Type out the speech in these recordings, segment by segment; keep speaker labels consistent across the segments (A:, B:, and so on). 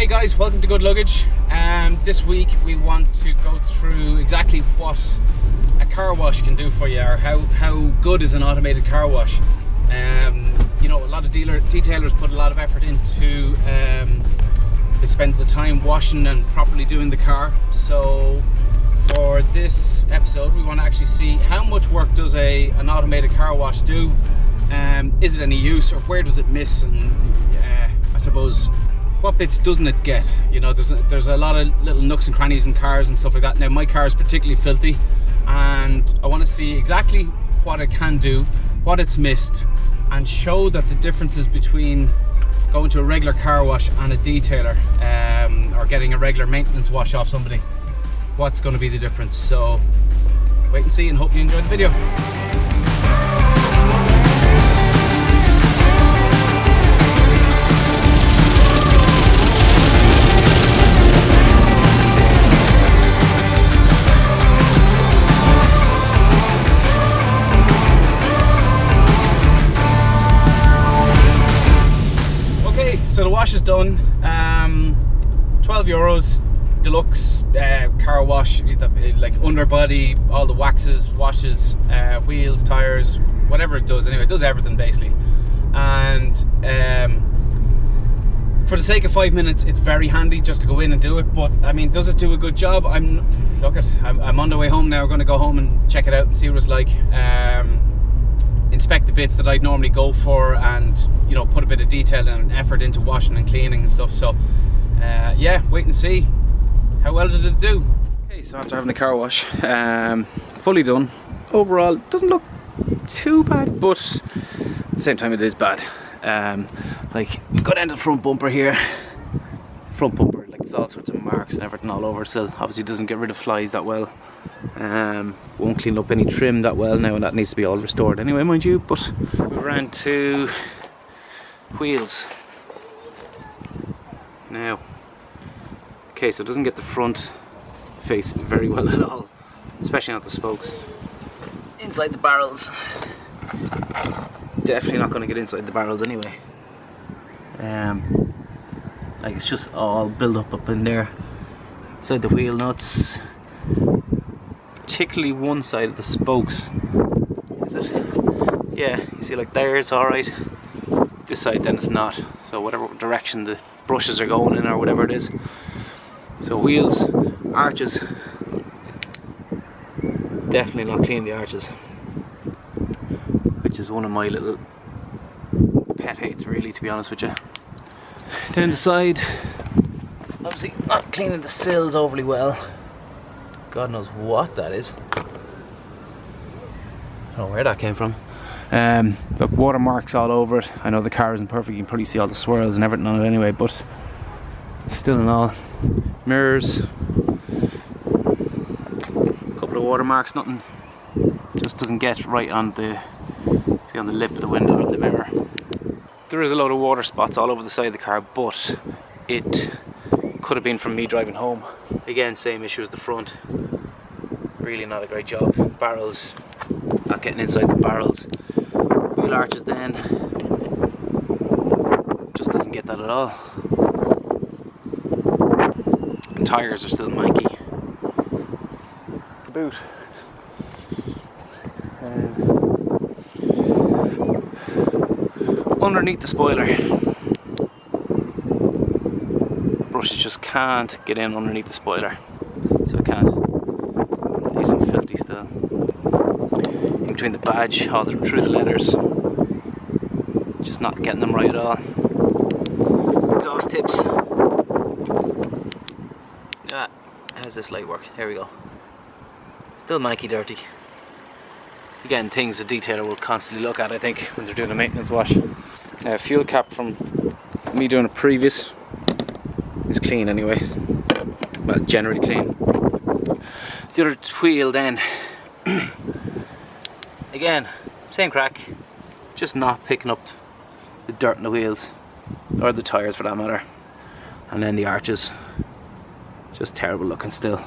A: Hey guys, welcome to Good Luggage. This week we want to go through exactly what a car wash can do for you, or how good is an automated car wash. You know, a lot of detailers put a lot of effort into they spend the time washing and properly doing the car. So for this episode we want to actually see how much work does an automated car wash do. Is it any use, or where does it miss, and I suppose what bits doesn't it get? You know, there's a lot of little nooks and crannies in cars and stuff like that. Now my car is particularly filthy, and I want to see exactly what it can do, what it's missed, and show that the differences between going to a regular car wash and a detailer, or getting a regular maintenance wash off somebody, what's going to be the difference. So wait and see, and hope you enjoy the video. So the wash is done. €12 deluxe car wash, like underbody, all the waxes, washes, wheels, tires, whatever it does. Anyway, it does everything basically. And for the sake of 5 minutes, it's very handy just to go in and do it. But I mean, does it do a good job? I'm on the way home now. We're going to go home and check it out and see what it's like. Inspect the bits that I'd normally go for, and you know, put a bit of detail and effort into washing and cleaning and stuff. So yeah, wait and see. How well did it do? Okay, so after having a car wash, fully done. Overall, it doesn't look too bad, but at the same time it is bad. Like, we've got end of the front bumper here. Front bumper, like, there's all sorts of marks and everything all over. Still, obviously doesn't get rid of flies that well. Won't clean up any trim that well now, and that needs to be all restored anyway, mind you. But we ran to wheels now. Okay, so it doesn't get the front face very well at all, especially not the spokes. Inside the barrels, definitely not going to get inside the barrels anyway. Like, it's just all built up in there inside the wheel nuts, particularly one side of the spokes. Is it? Yeah, you see, like there it's alright, this side then it's not. So whatever direction the brushes are going in, or whatever it is. So wheels, arches, definitely not clean the arches, which is one of my little pet hates, really, to be honest with you. Down the side, obviously not cleaning the sills overly well. God knows what that is. I don't know where that came from. Look, watermarks all over it. I know the car isn't perfect, you can probably see all the swirls and everything on it anyway, but still in all. Mirrors, a couple of watermarks, nothing, just doesn't get right on the, see, on the lip of the window or the mirror. There is a load of water spots all over the side of the car, but it could have been from me driving home. Again, same issue as the front. Really not a great job. Barrels, not getting inside the barrels. Wheel arches then, just doesn't get that at all. And tyres are still manky. Boot. Underneath the spoiler, brushes just can't get in underneath the spoiler, so I can't. There's some filthy still in between the badge, all through the letters, just not getting them right at all. Exhaust tips. Ah, how's this light work? Here we go. Still manky dirty. Again, things a detailer will constantly look at, I think, when they're doing a maintenance wash. Fuel cap from me doing a previous is clean anyway. Well, generally clean. The other wheel then, again, same crack, just not picking up the dirt in the wheels, or the tyres for that matter. And then the arches, just terrible looking still.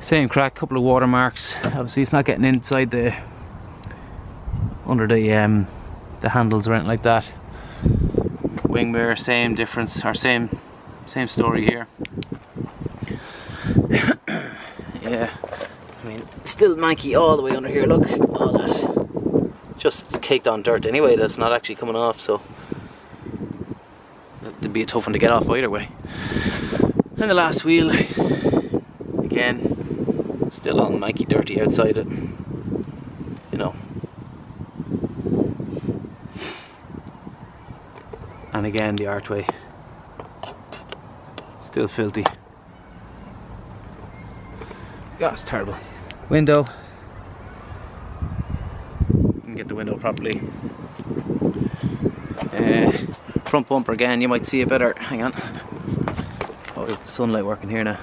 A: Same crack, couple of watermarks. Obviously it's not getting inside the, under the handles or anything like that. wing mirror, same difference, or same story here. Yeah, I mean, it's still manky all the way under here, look, all that. Just caked on dirt anyway, that's not actually coming off, so that'd be a tough one to get off either way. And the last wheel, again, still all manky, dirty outside it, you know. And again, the archway, still filthy. God, it's terrible. Window. Didn't get the window properly. Front bumper again, you might see it better. Hang on. Oh, there's the sunlight working here now.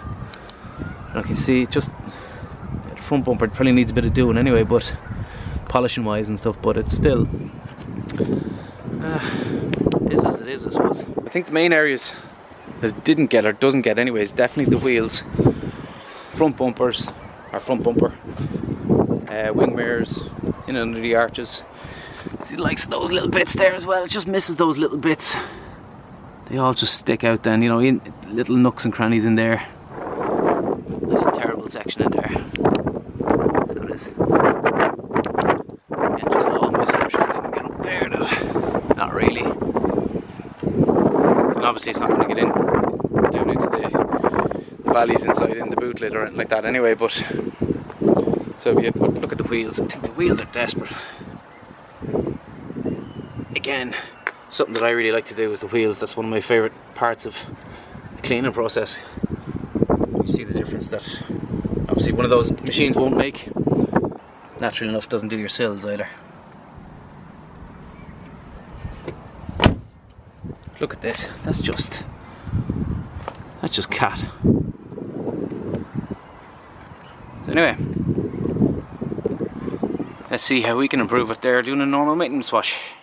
A: And I can see just the front bumper probably needs a bit of doing anyway, but polishing wise and stuff, but it's still is as it is, I suppose. I think the main areas that it didn't get or doesn't get anyway is definitely the wheels, front bumpers, or front bumper, wing mirrors, in under the arches. See, likes those little bits there as well. It just misses those little bits. They all just stick out then, you know, in little nooks and crannies in there. That's a terrible section in there. So it is. Again, just all missed. I'm sure it didn't get up there though. Not really. And obviously it's not going to get in down into the valleys inside in the boot lid or anything like that anyway, but so yeah, but look at the wheels. I think the wheels are desperate. Again, something that I really like to do is the wheels. That's one of my favourite parts of the cleaning process. You see the difference that obviously one of those machines won't make. Naturally enough, doesn't do your sills either. Look at this. That's just cat. So anyway, let's see how we can improve it there doing a normal maintenance wash.